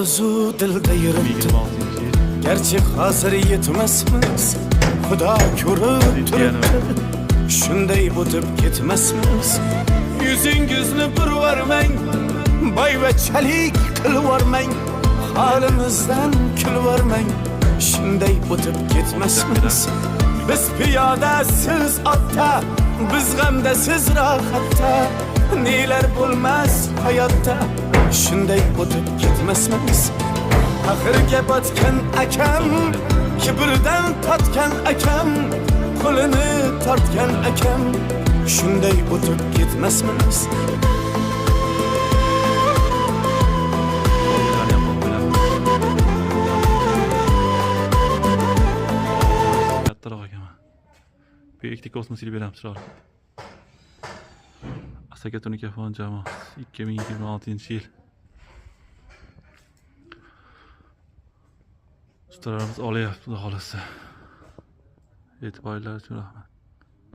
orzu dilda yuribdi. Gerçi hazır yetmezmiz, Xudo ko'rib turibdi. Shunday o'tib ketmasmiz. Yüzüngizni burvarmang, boyvachalik qilvormang, halimizdan kulvormang. Shunday o'tib ketmasmiz. Biz piyoda, siz otda, biz g'amda, siz rohatda. Nelar bo'lmas hayotda, shunday o'tib ketmasmiz. Axirga botgan akam, kibrdan totgan akam, qo'lini tortgan akam, shunday o'tib ketmasmiz. Kattaroq ekanman. Buyukda kosmosga beramiz chiroyli. Asaka Tunikafon jamoasi 2026-yil. Ustalarimiz olyapti, xudo xolasa. E'tiborlar uchun rahmat.